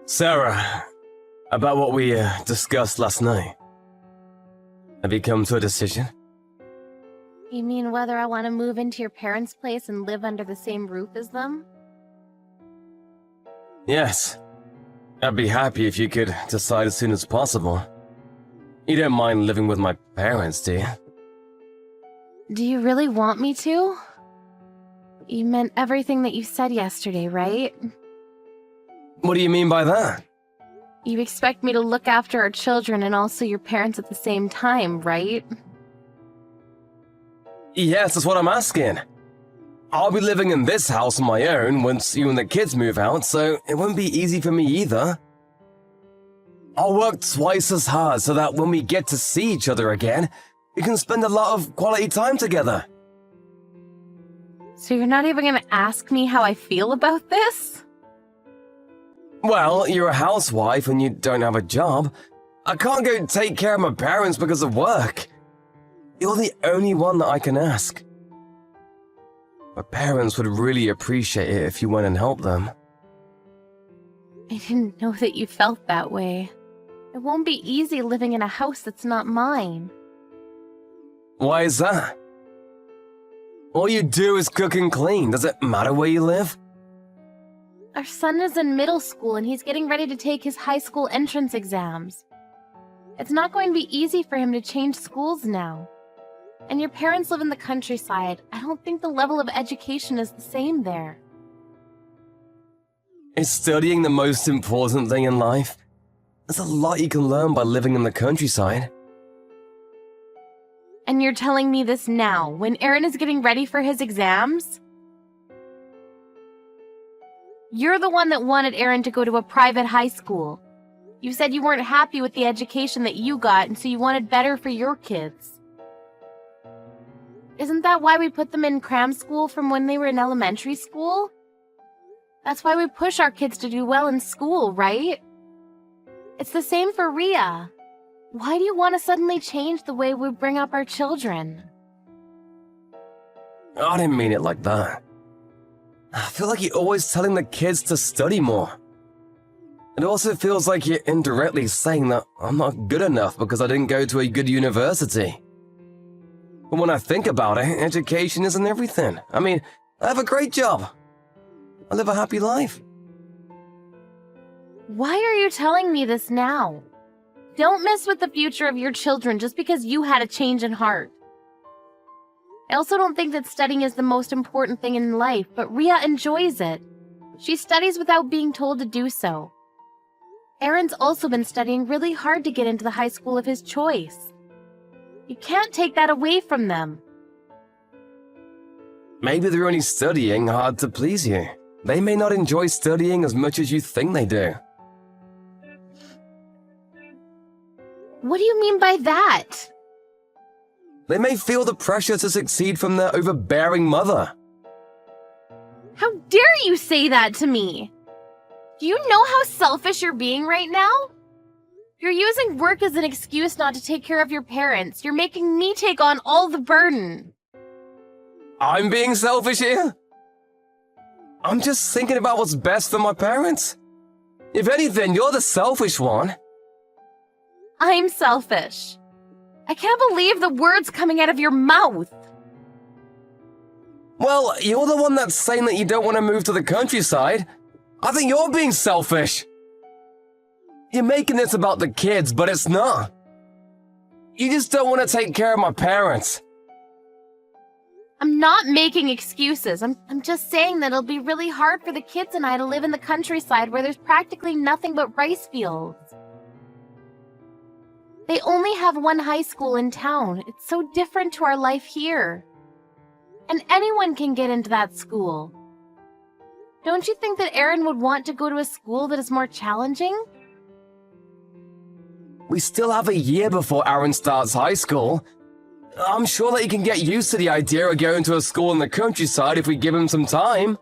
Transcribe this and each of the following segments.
Sarah, about what we discussed last night. Have you come to a decision? You mean whether I want to move into your parents' place and live under the same roof as them? Yes. I'd be happy if you could decide as soon as possible. You don't mind living with my parents, do you? Do you really want me to? You meant everything that you said yesterday, right? What do you mean by that? You expect me to look after our children and also your parents at the same time, right? Yes, that's what I'm asking. I'll be living in this house on my own once you and the kids move out, so it won't be easy for me either. I'll work twice as hard so that when we get to see each other again, we can spend a lot of quality time together. So you're not even going to ask me how I feel about this? Well, you're a housewife and you don't have a job. I can't go take care of my parents because of work. You're the only one that I can ask. My parents would really appreciate it if you went and helped them. I didn't know that you felt that way. It won't be easy living in a house that's not mine. Why is that? All you do is cook and clean. Does it matter where you live? Our son is in middle school and he's getting ready to take his high school entrance exams. It's not going to be easy for him to change schools now. And your parents live in the countryside. I don't think the level of education is the same there. Is studying the most important thing in life? There's a lot you can learn by living in the countryside. And you're telling me this now, when Aaron is getting ready for his exams? You're the one that wanted Aaron to go to a private high school. You said you weren't happy with the education that you got, and so you wanted better for your kids. Isn't that why we put them in cram school from when they were in elementary school? That's why we push our kids to do well in school, right? It's the same for Ria. Why do you want to suddenly change the way we bring up our children? I didn't mean it like that. I feel like you're always telling the kids to study more. It also feels like you're indirectly saying that I'm not good enough because I didn't go to a good university. But when I think about it, education isn't everything. I mean, I have a great job. I live a happy life. Why are you telling me this now? Don't mess with the future of your children just because you had a change in heart. I also don't think that studying is the most important thing in life, but Ria enjoys it. She studies without being told to do so. Aaron's also been studying really hard to get into the high school of his choice. You can't take that away from them. Maybe they're only studying hard to please you. They may not enjoy studying as much as you think they do. What do you mean by that? They may feel the pressure to succeed from their overbearing mother. How dare you say that to me? Do you know how selfish you're being right now? You're using work as an excuse not to take care of your parents. You're making me take on all the burden. I'm being selfish here? I'm just thinking about what's best for my parents. If anything, you're the selfish one. I'm selfish. I can't believe the words coming out of your mouth. Well, you're the one that's saying that you don't want to move to the countryside. I think you're being selfish. You're making this about the kids, but it's not. You just don't want to take care of my parents. I'm not making excuses. I'm just saying that it'll be really hard for the kids and I to live in the countryside where there's practically nothing but rice fields. They only have one high school in town. It's so different to our life here. And anyone can get into that school. Don't you think that Aaron would want to go to a school that is more challenging? We still have a year before Aaron starts high school. I'm sure that he can get used to the idea of going to a school in the countryside if we give him some time.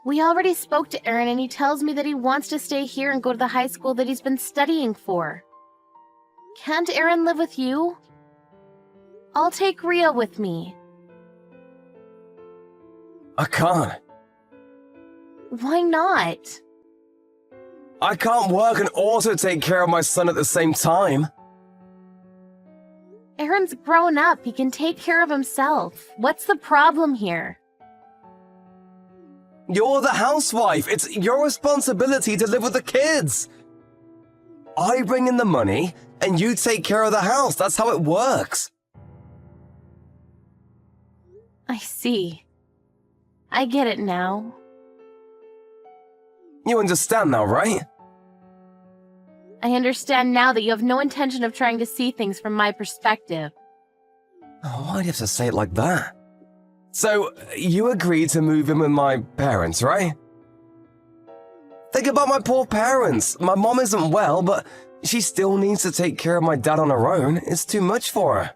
We already spoke to Aaron and he tells me that he wants to stay here and go to the high school that he's been studying for. Can't Aaron live with you? I'll take Ria with me. I can't. Why not? I can't work and also take care of my son at the same time. Aaron's grown up. He can take care of himself. What's the problem here? You're the housewife. It's your responsibility to live with the kids. I bring in the money, and you take care of the house. That's how it works. I see. I get it now. You understand now, right? I understand now that you have no intention of trying to see things from my perspective. Oh, why'd you have to say it like that? So, you agreed to move in with my parents, right? Think about my poor parents. My mom isn't well, but she still needs to take care of my dad on her own. It's too much for her.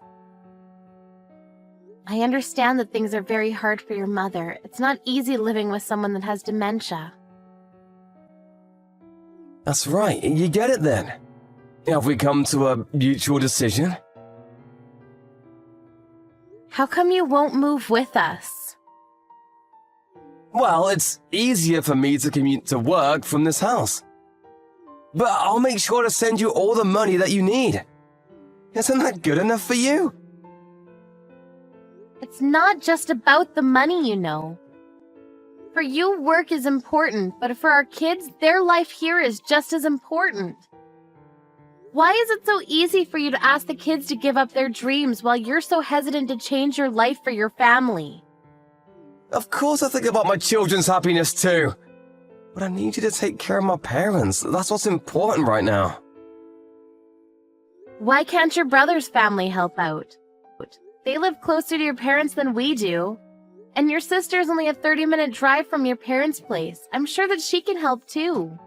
I understand that things are very hard for your mother. It's not easy living with someone that has dementia. That's right, you get it then. Have we come to a mutual decision? How come you won't move with us? Well, it's easier for me to commute to work from this house. But I'll make sure to send you all the money that you need. Isn't that good enough for you? It's not just about the money, you know. For you, work is important, but for our kids, their life here is just as important. Why is it so easy for you to ask the kids to give up their dreams while you're so hesitant to change your life for your family? Of course I think about my children's happiness too. But I need you to take care of my parents. That's what's important right now. Why can't your brother's family help out? They live closer to your parents than we do. And your sister's only a 30-minute drive from your parents' place. I'm sure that she can help too.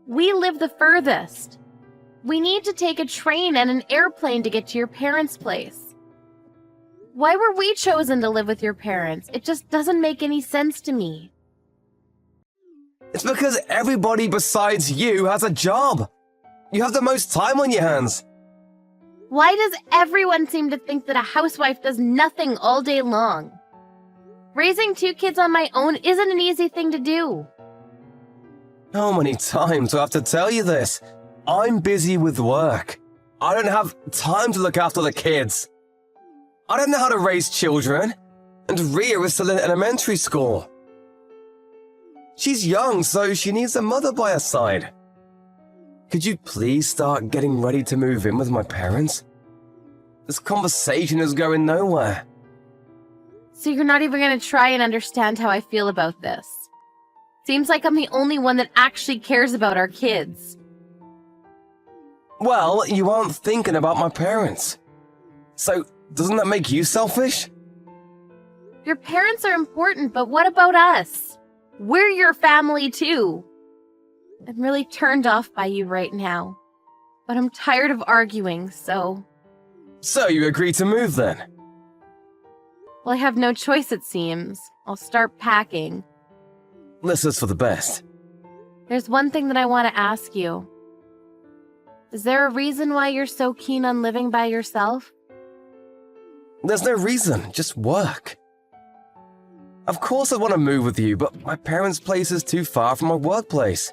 We live the furthest. We need to take a train and an airplane to get to your parents' place. Why were we chosen to live with your parents? It just doesn't make any sense to me. It's because everybody besides you has a job. You have the most time on your hands. Why does everyone seem to think that a housewife does nothing all day long? Raising 2 kids on my own isn't an easy thing to do. How many times do I have to tell you this? I'm busy with work. I don't have time to look after the kids. I don't know how to raise children. And Ria is still in elementary school. She's young, so she needs a mother by her side. Could you please start getting ready to move in with my parents? This conversation is going nowhere. So you're not even going to try and understand how I feel about this. Seems like I'm the only one that actually cares about our kids. Well, you aren't thinking about my parents. So, doesn't that make you selfish? Your parents are important, but what about us? We're your family too. I'm really turned off by you right now. But I'm tired of arguing, so... So you agree to move then? Well, I have no choice, it seems. I'll start packing. This is for the best. There's one thing that I want to ask you. Is there a reason why you're so keen on living by yourself? There's no reason, just work. Of course I want to move with you, but my parents' place is too far from my workplace.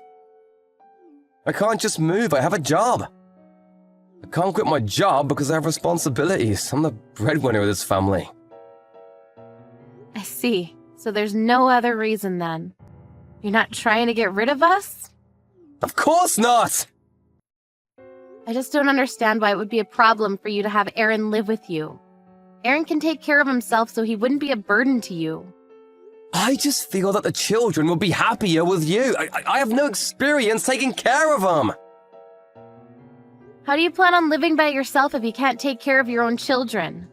I can't just move, I have a job. I can't quit my job because I have responsibilities. I'm the breadwinner of this family. I see. So there's no other reason then. You're not trying to get rid of us? Of course not! I just don't understand why it would be a problem for you to have Aaron live with you. Aaron can take care of himself so he wouldn't be a burden to you. I just feel that the children will be happier with you. I have no experience taking care of them. How do you plan on living by yourself if you can't take care of your own children?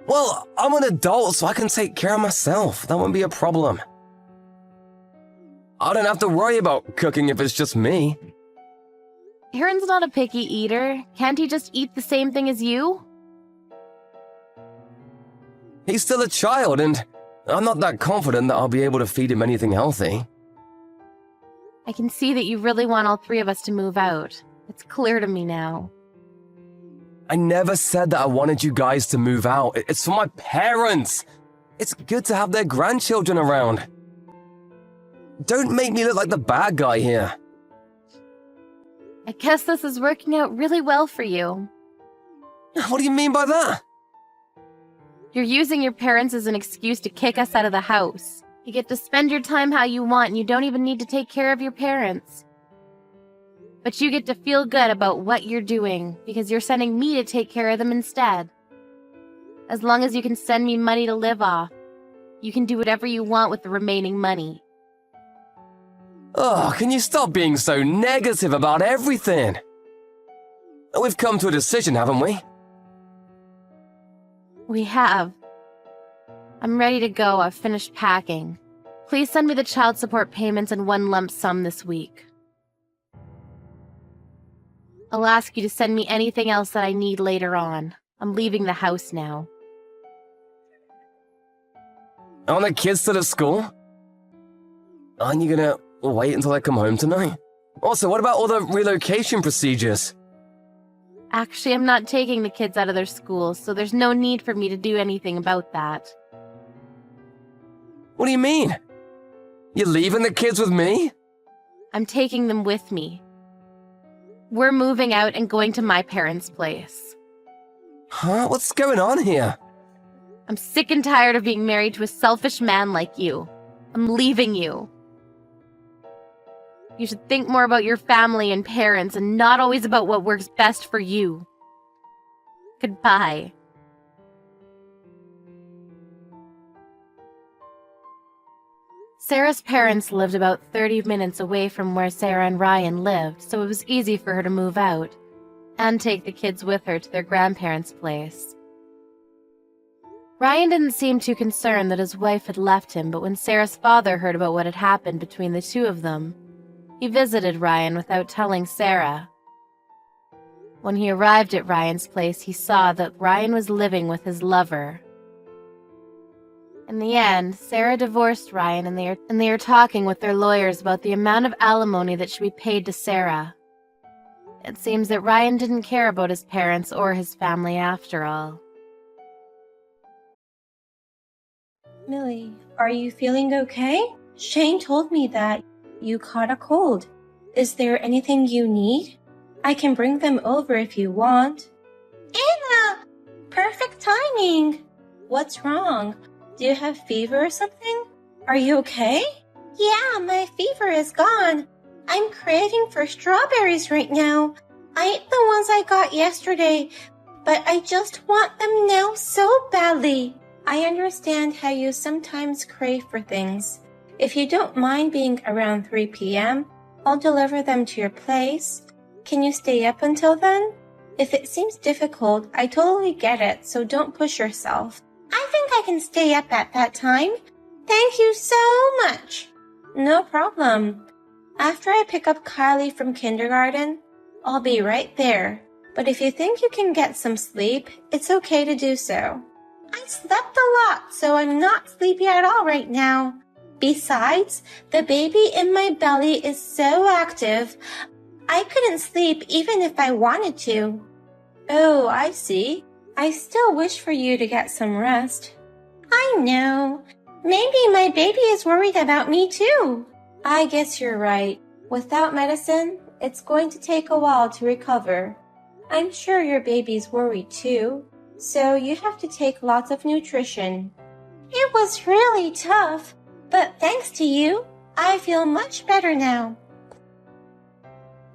Well, I'm an adult, so I can take care of myself. That won't be a problem. I don't have to worry about cooking if it's just me. Aaron's not a picky eater. Can't he just eat the same thing as you? He's still a child, and I'm not that confident that I'll be able to feed him anything healthy. I can see that you really want all 3 of us to move out. It's clear to me now. I never said that I wanted you guys to move out. It's for my parents. It's good to have their grandchildren around. Don't make me look like the bad guy here. I guess this is working out really well for you. What do you mean by that? You're using your parents as an excuse to kick us out of the house. You get to spend your time how you want and you don't even need to take care of your parents. But you get to feel good about what you're doing because you're sending me to take care of them instead. As long as you can send me money to live off, you can do whatever you want with the remaining money. Oh, can you stop being so negative about everything? We've come to a decision, haven't we? We have. I'm ready to go. I've finished packing. Please send me the child support payments in one lump sum this week. I'll ask you to send me anything else that I need later on. I'm leaving the house now. Aren't the kids still at school? Aren't you gonna wait until I come home tonight? Also, what about all the relocation procedures? Actually, I'm not taking the kids out of their school, so there's no need for me to do anything about that. What do you mean? You're leaving the kids with me? I'm taking them with me. We're moving out and going to my parents' place. Huh? What's going on here? I'm sick and tired of being married to a selfish man like you. I'm leaving you. You should think more about your family and parents and not always about what works best for you. Goodbye. Sarah's parents lived about 30 minutes away from where Sarah and Ryan lived, so it was easy for her to move out and take the kids with her to their grandparents' place. Ryan didn't seem too concerned that his wife had left him, but when Sarah's father heard about what had happened between the two of them, he visited Ryan without telling Sarah. When he arrived at Ryan's place, he saw that Ryan was living with his lover. In the end, Sarah divorced Ryan and they are talking with their lawyers about the amount of alimony that should be paid to Sarah. It seems that Ryan didn't care about his parents or his family after all. Millie, are you feeling okay? Shane told me that you caught a cold. Is there anything you need? I can bring them over if you want. Anna! Perfect timing! What's wrong? Do you have fever or something? Are you okay? Yeah, my fever is gone. I'm craving for strawberries right now. I ate the ones I got yesterday, but I just want them now so badly. I understand how you sometimes crave for things. If you don't mind being around 3 p.m., I'll deliver them to your place. Can you stay up until then? If it seems difficult, I totally get it, so don't push yourself. I think I can stay up at that time. Thank you so much. No problem. After I pick up Kylie from kindergarten, I'll be right there. But if you think you can get some sleep, it's okay to do so. I slept a lot, so I'm not sleepy at all right now. Besides, the baby in my belly is so active, I couldn't sleep even if I wanted to. Oh, I see. I still wish for you to get some rest. I know. Maybe my baby is worried about me too. I guess you're right. Without medicine, it's going to take a while to recover. I'm sure your baby's worried too, so you have to take lots of nutrition. It was really tough, but thanks to you, I feel much better now.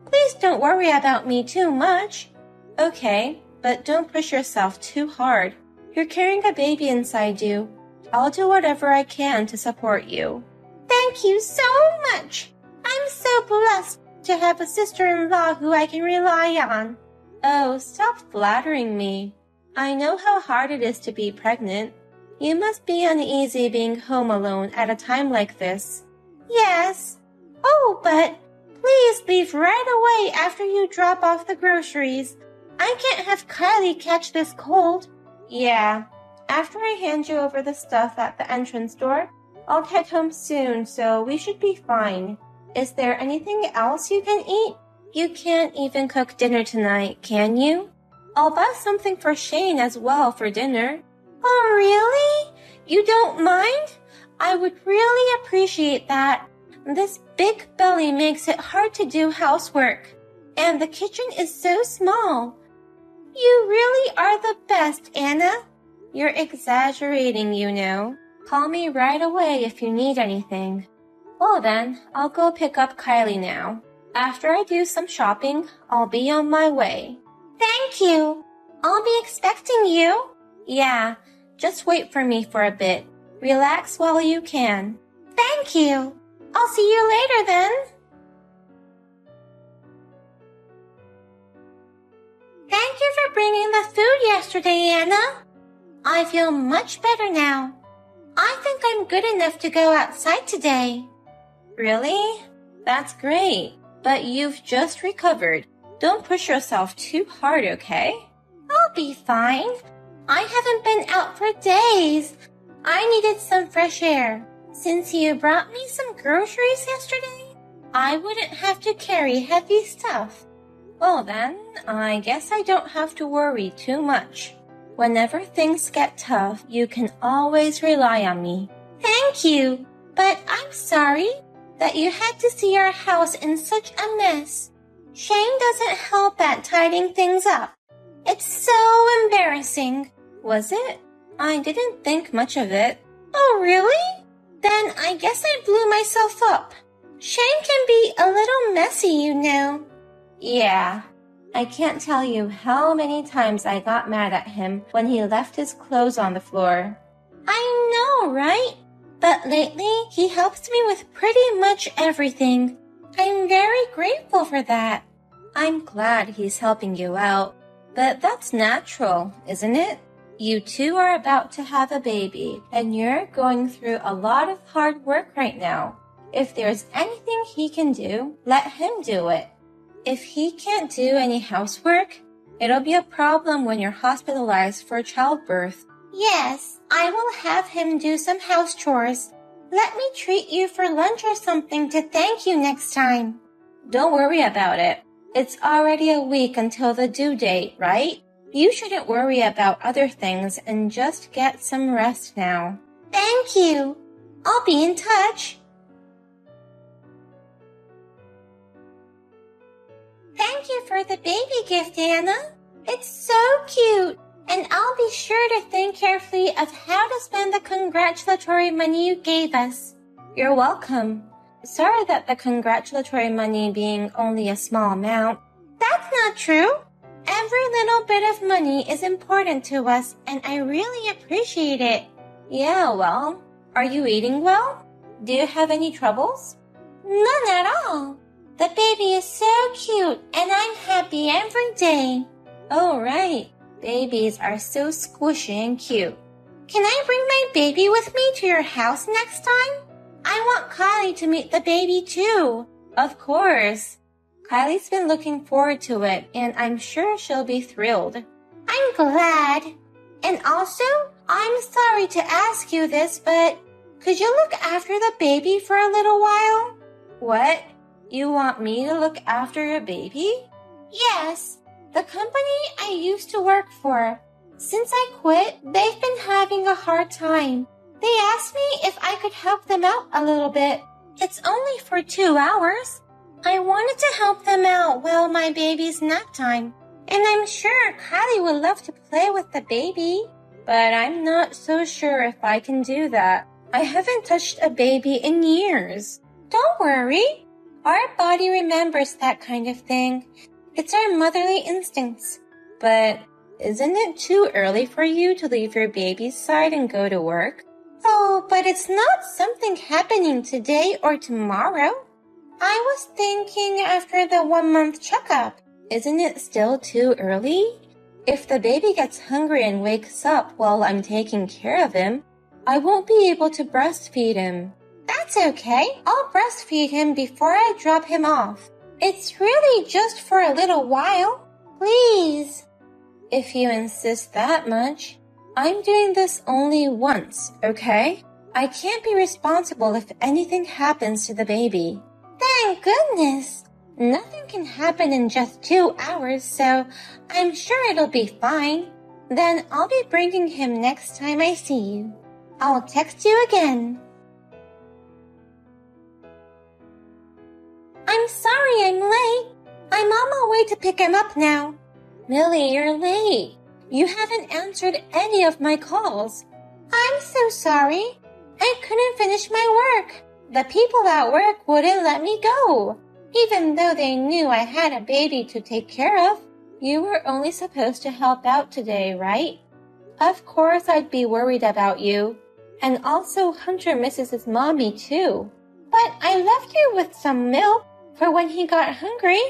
Please don't worry about me too much. Okay, but don't push yourself too hard. You're carrying a baby inside you. I'll do whatever I can to support you. Thank you so much. I'm so blessed to have a sister-in-law who I can rely on. Oh, stop flattering me. I know how hard it is to be pregnant. You must be uneasy being home alone at a time like this. Yes. Oh, but please leave right away after you drop off the groceries. I can't have Kylie catch this cold. Yeah. After I hand you over the stuff at the entrance door, I'll head home soon, so we should be fine. Is there anything else you can eat? You can't even cook dinner tonight, can you? I'll buy something for Shane as well for dinner. Oh, really? You don't mind? I would really appreciate that. This big belly makes it hard to do housework. And the kitchen is so small. You really are the best, Anna. You're exaggerating, you know. Call me right away if you need anything. Well then, I'll go pick up Kylie now. After I do some shopping, I'll be on my way. Thank you. I'll be expecting you. Yeah, just wait for me for a bit. Relax while you can. Thank you. I'll see you later then. Thank you for bringing the food yesterday, Anna. I feel much better now. I think I'm good enough to go outside today. Really? That's great. But you've just recovered. Don't push yourself too hard, okay? I'll be fine. I haven't been out for days. I needed some fresh air. Since you brought me some groceries yesterday, I wouldn't have to carry heavy stuff. Well then, I guess I don't have to worry too much. Whenever things get tough, you can always rely on me. Thank you, but I'm sorry that you had to see our house in such a mess. Shane doesn't help at tidying things up. It's so embarrassing. Was it? I didn't think much of it. Oh, really? Then I guess I blew myself up. Shane can be a little messy, you know. Yeah. I can't tell you how many times I got mad at him when he left his clothes on the floor. I know, right? But lately, he helps me with pretty much everything. I'm very grateful for that. I'm glad he's helping you out. But that's natural, isn't it? You two are about to have a baby, and you're going through a lot of hard work right now. If there's anything he can do, let him do it. If he can't do any housework, it'll be a problem when you're hospitalized for childbirth. Yes, I will have him do some house chores. Let me treat you for lunch or something to thank you next time. Don't worry about it. It's already a week until the due date, right? You shouldn't worry about other things and just get some rest now. Thank you. I'll be in touch. Thank you for the baby gift, Anna. It's so cute. And I'll be sure to think carefully of how to spend the congratulatory money you gave us. You're welcome. Sorry that the congratulatory money being only a small amount. That's not true. Every little bit of money is important to us, and I really appreciate it. Yeah, well, are you eating well? Do you have any troubles? None at all. The baby is so cute, and I'm happy every day. Oh, right. Babies are so squishy and cute. Can I bring my baby with me to your house next time? I want Kylie to meet the baby too. Of course. Kylie's been looking forward to it, and I'm sure she'll be thrilled. I'm glad. And also, I'm sorry to ask you this, but could you look after the baby for a little while? What? You want me to look after your baby? Yes. The company I used to work for. Since I quit, they've been having a hard time. They asked me if I could help them out a little bit. It's only for 2 hours. I wanted to help them out while my baby's nap time. And I'm sure Kylie would love to play with the baby. But I'm not so sure if I can do that. I haven't touched a baby in years. Don't worry. Our body remembers that kind of thing. It's our motherly instincts. But isn't it too early for you to leave your baby's side and go to work? Oh, but it's not something happening today or tomorrow. I was thinking after the 1-month checkup. Isn't it still too early? If the baby gets hungry and wakes up while I'm taking care of him, I won't be able to breastfeed him. That's okay. I'll breastfeed him before I drop him off. It's really just for a little while. Please. If you insist that much. I'm doing this only once, okay? I can't be responsible if anything happens to the baby. Thank goodness. Nothing can happen in just 2 hours, so I'm sure it'll be fine. Then I'll be bringing him next time I see you. I'll text you again. on my way to pick him up now. Millie, you're late. You haven't answered any of my calls. I'm so sorry. I couldn't finish my work. The people at work wouldn't let me go, even though they knew I had a baby to take care of. You were only supposed to help out today, right? Of course I'd be worried about you. And also Hunter misses his mommy too. But I left you with some milk for when he got hungry.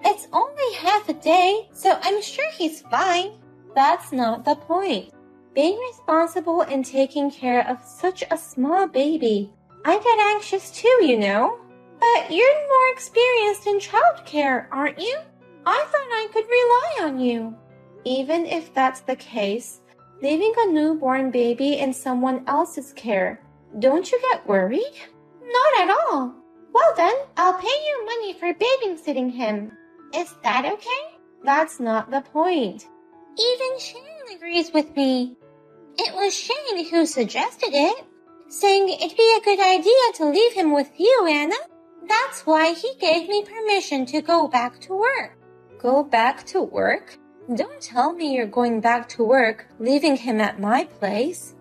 It's only half a day, so I'm sure he's fine. That's not the point. Being responsible and taking care of such a small baby. I get anxious too, you know. But you're more experienced in childcare, aren't you? I thought I could rely on you. Even if that's the case, leaving a newborn baby in someone else's care, don't you get worried? Not at all. Well then, I'll pay you money for babysitting him. Is that okay? That's not the point. Even Shane agrees with me. It was Shane who suggested it, saying it'd be a good idea to leave him with you, Anna. That's why he gave me permission to go back to work. Go back to work? Don't tell me you're going back to work, leaving him at my place.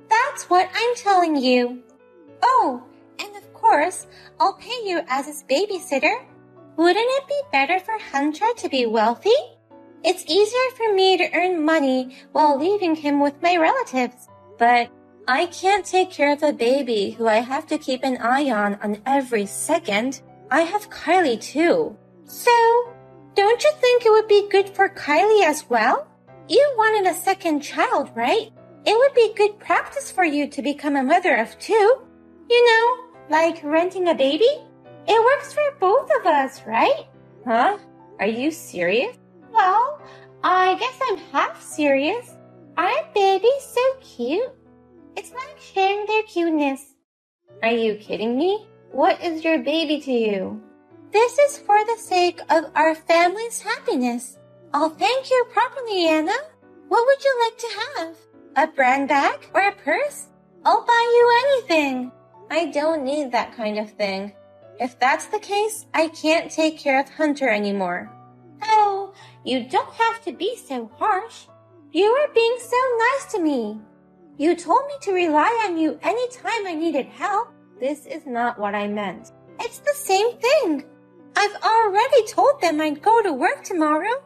That's what I'm telling you. Oh, and of course, I'll pay you as his babysitter. Wouldn't it be better for Hunter to be wealthy? It's easier for me to earn money while leaving him with my relatives. But I can't take care of a baby who I have to keep an eye on every second. I have Kylie too. So, don't you think it would be good for Kylie as well? You wanted a second child, right? It would be good practice for you to become a mother of two. You know, like renting a baby? It works for both of us, right? Huh? Are you serious? Well, I guess I'm half serious. Aren't babies so cute? It's like sharing their cuteness. Are you kidding me? What is your baby to you? This is for the sake of our family's happiness. I'll thank you properly, Anna. What would you like to have? A brand bag or a purse? I'll buy you anything. I don't need that kind of thing. If that's the case, I can't take care of Hunter anymore. Oh, you don't have to be so harsh. You were being so nice to me. You told me to rely on you anytime I needed help. This is not what I meant. It's the same thing. I've already told them I'd go to work tomorrow.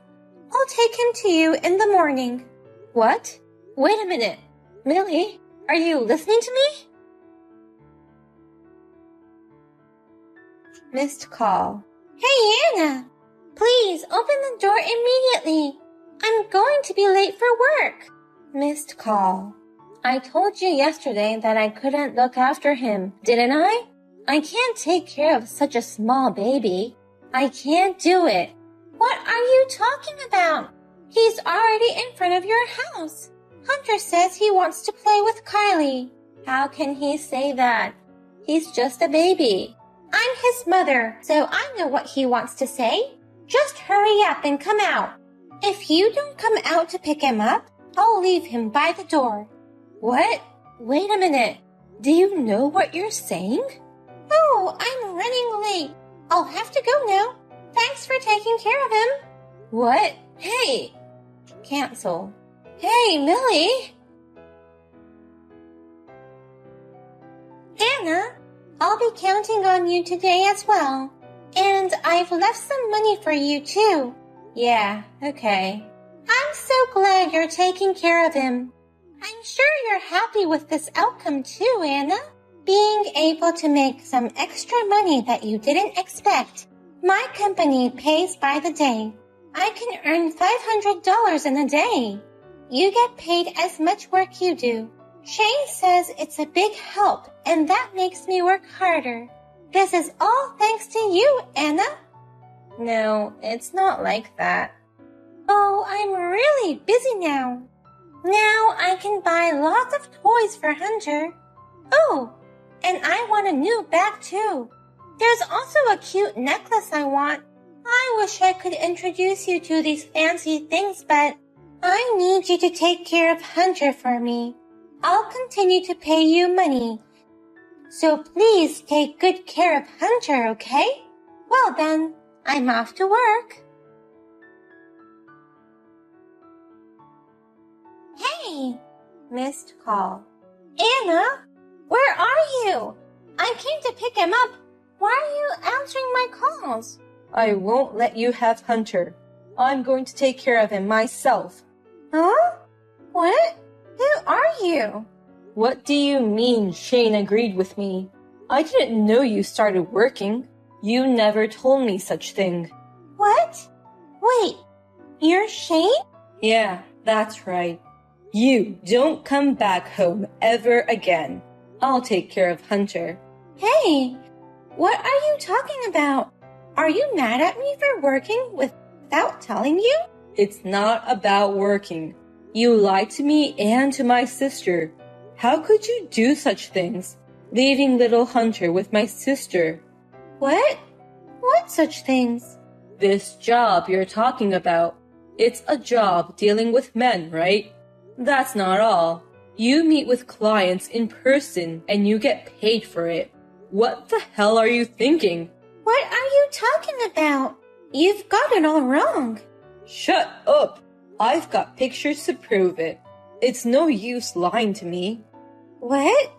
I'll take him to you in the morning. What? Wait a minute. Millie, are you listening to me? Missed call. Hey, Anna. Please open the door immediately. I'm going to be late for work. Missed call. I told you yesterday that I couldn't look after him, didn't I? I can't take care of such a small baby. I can't do it. What are you talking about? He's already in front of your house. Hunter says he wants to play with Kylie. How can he say that? He's just a baby. I'm his mother, so I know what he wants to say. Just hurry up and come out. If you don't come out to pick him up, I'll leave him by the door. What? Wait a minute. Do you know what you're saying? Oh, I'm running late. I'll have to go now. Thanks for taking care of him. What? Hey! Cancel. Hey, Millie! Anna, I'll be counting on you today as well. And I've left some money for you too. Yeah, okay. I'm so glad you're taking care of him. I'm sure you're happy with this outcome too, Anna. Being able to make some extra money that you didn't expect. My company pays by the day. I can earn $500 in a day. You get paid as much work you do. Shane says it's a big help, and that makes me work harder. This is all thanks to you, Anna. No, it's not like that. Oh, I'm really busy now. Now I can buy lots of toys for Hunter. Oh, and I want a new bag too. There's also a cute necklace I want. I wish I could introduce you to these fancy things, but I need you to take care of Hunter for me. I'll continue to pay you money. So please take good care of Hunter, okay? Well then, I'm off to work. Hey! Missed call. Anna! Where are you? I came to pick him up. Why are you answering my calls? I won't let you have Hunter. I'm going to take care of him myself. Huh? What? Who are you? What do you mean Shane agreed with me? I didn't know you started working. You never told me such thing. What? Wait, you're Shane? Yeah, that's right. You don't come back home ever again. I'll take care of Hunter. Hey, what are you talking about? Are you mad at me for working without telling you? It's not about working. You lied to me and to my sister. How could you do such things? Leaving little Hunter with my sister. What? What such things? This job you're talking about. It's a job dealing with men, right? That's not all. You meet with clients in person and you get paid for it. What the hell are you thinking? What are you talking about? You've got it all wrong. Shut up. I've got pictures to prove it. It's no use lying to me. What?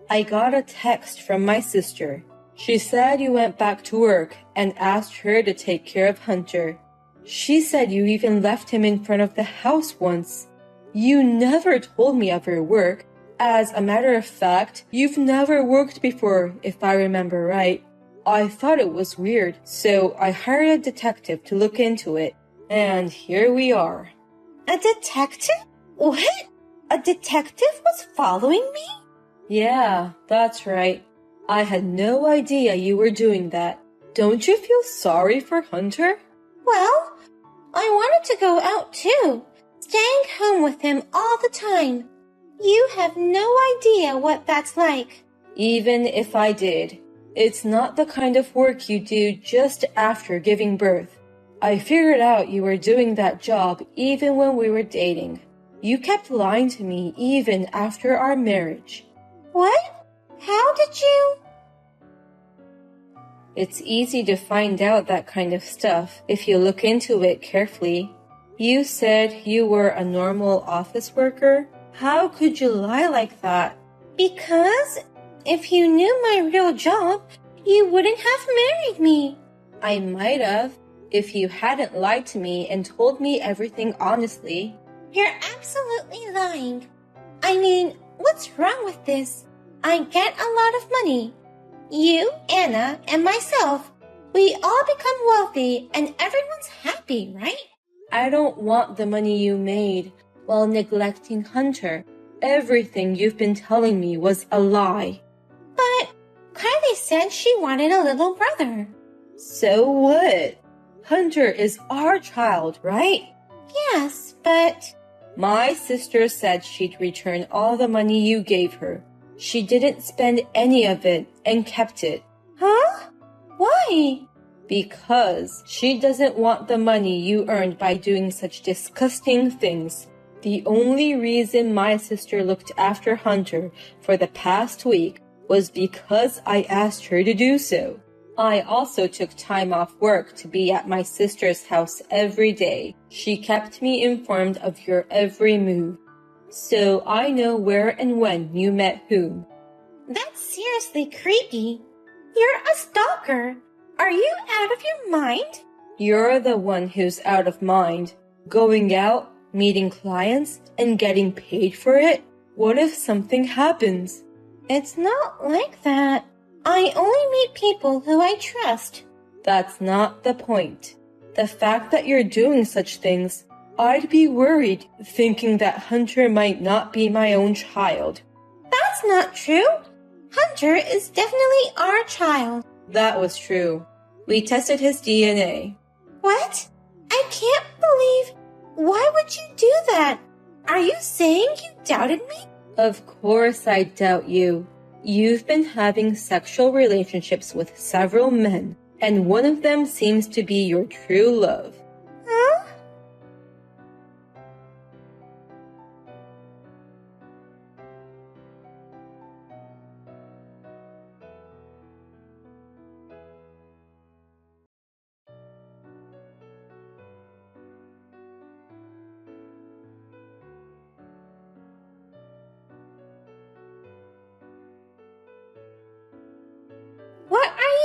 I got a text from my sister. She said you went back to work and asked her to take care of Hunter. She said you even left him in front of the house once. You never told me of your work. As a matter of fact, you've never worked before, if I remember right. I thought it was weird, so I hired a detective to look into it. And here we are. A detective? What? A detective was following me? Yeah, that's right. I had no idea you were doing that. Don't you feel sorry for Hunter? Well, I wanted to go out too, staying home with him all the time. You have no idea what that's like. Even if I did, it's not the kind of work you do just after giving birth. I figured out you were doing that job even when we were dating. You kept lying to me even after our marriage. What? How did you? It's easy to find out that kind of stuff if you look into it carefully. You said you were a normal office worker? How could you lie like that? Because if you knew my real job, you wouldn't have married me. I might have, if you hadn't lied to me and told me everything honestly. You're absolutely lying. I mean, what's wrong with this? I get a lot of money. You, Anna, and myself, we all become wealthy and everyone's happy, right? I don't want the money you made while neglecting Hunter. Everything you've been telling me was a lie. But Kylie said she wanted a little brother. So what? Hunter is our child, right? Yes, but... My sister said she'd return all the money you gave her. She didn't spend any of it and kept it. Huh? Why? Because she doesn't want the money you earned by doing such disgusting things. The only reason my sister looked after Hunter for the past week was because I asked her to do so. I also took time off work to be at my sister's house every day. She kept me informed of your every move. So I know where and when you met whom. That's seriously creepy. You're a stalker. Are you out of your mind? You're the one who's out of mind. Going out, meeting clients, and getting paid for it? What if something happens? It's not like that. I only meet people who I trust. That's not the point. The fact that you're doing such things, I'd be worried thinking that Hunter might not be my own child. That's not true. Hunter is definitely our child. That was true. We tested his DNA. What? I can't believe... Why would you do that? Are you saying you doubted me? Of course I doubt you. You've been having sexual relationships with several men, and one of them seems to be your true love. Huh?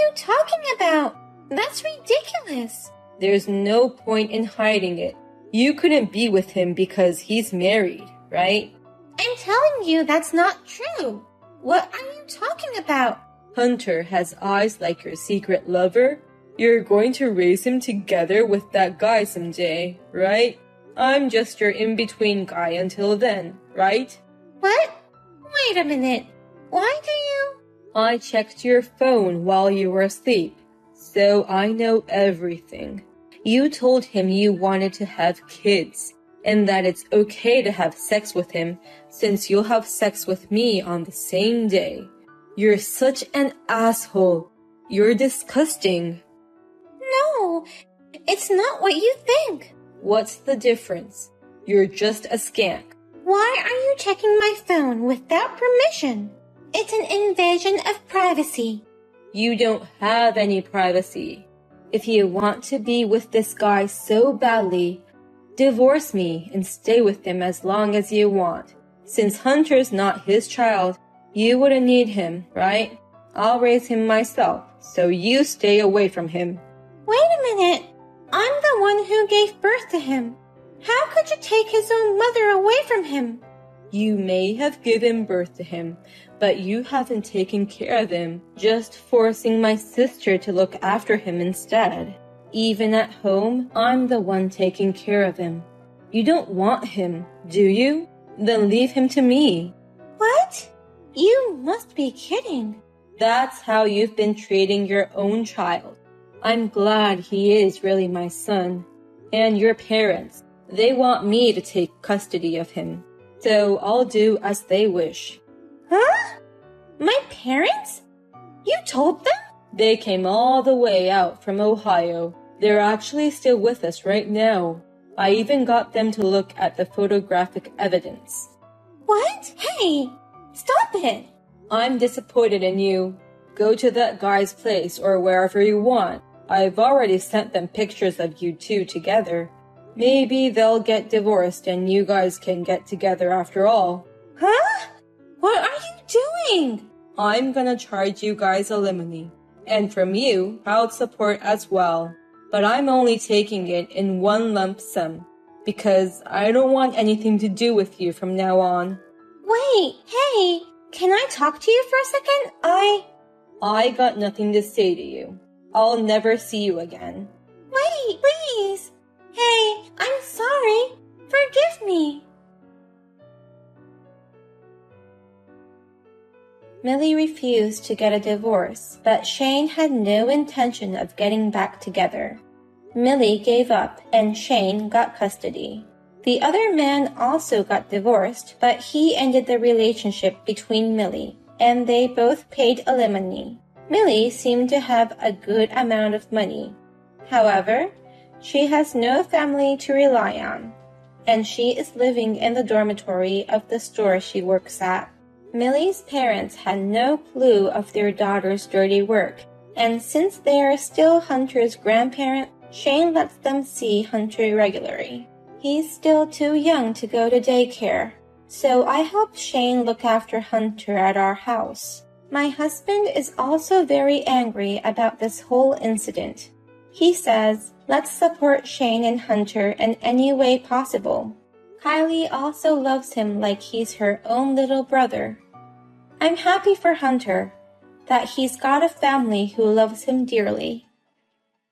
you talking about? That's ridiculous. There's no point in hiding it. You couldn't be with him because he's married, right? I'm telling you that's not true. What are you talking about? Hunter has eyes like your secret lover. You're going to raise him together with that guy someday, right? I'm just your in-between guy until then, right? What? Wait a minute. Why do you? I checked your phone while you were asleep, so I know everything. You told him you wanted to have kids, and that it's okay to have sex with him since you'll have sex with me on the same day. You're such an asshole. You're disgusting. No, it's not what you think. What's the difference? You're just a skank. Why are you checking my phone without permission? It's an invasion of privacy. You don't have any privacy. If you want to be with this guy so badly, divorce me and stay with him as long as you want. Since Hunter's not his child, you wouldn't need him, right? I'll raise him myself, so you stay away from him. Wait a minute. I'm the one who gave birth to him. How could you take his own mother away from him? You may have given birth to him, but you haven't taken care of him, just forcing my sister to look after him instead. Even at home, I'm the one taking care of him. You don't want him, do you? Then leave him to me. What? You must be kidding. That's how you've been treating your own child. I'm glad he is really my son. And your parents, they want me to take custody of him. So I'll do as they wish. Huh? My parents? You told them? They came all the way out from Ohio. They're actually still with us right now. I even got them to look at the photographic evidence. What? Hey, stop it. I'm disappointed in you. Go to that guy's place or wherever you want. I've already sent them pictures of you two together. Maybe they'll get divorced and you guys can get together after all. Huh? What are you doing? I'm gonna charge you guys alimony. And from you, child support as well. But I'm only taking it in one lump sum. Because I don't want anything to do with you from now on. Wait, hey, can I talk to you for a second? I got nothing to say to you. I'll never see you again. Wait, please. Hey, I'm sorry. Forgive me. Millie refused to get a divorce, but Shane had no intention of getting back together. Millie gave up and Shane got custody. The other man also got divorced, but he ended the relationship between Millie, and they both paid alimony. Millie seemed to have a good amount of money. However, she has no family to rely on, and she is living in the dormitory of the store she works at. Millie's parents had no clue of their daughter's dirty work, and since they are still Hunter's grandparent, Shane lets them see Hunter regularly. He's still too young to go to daycare, so I help Shane look after Hunter at our house. My husband is also very angry about this whole incident. He says, let's support Shane and Hunter in any way possible. Kylie also loves him like he's her own little brother. I'm happy for Hunter, that he's got a family who loves him dearly.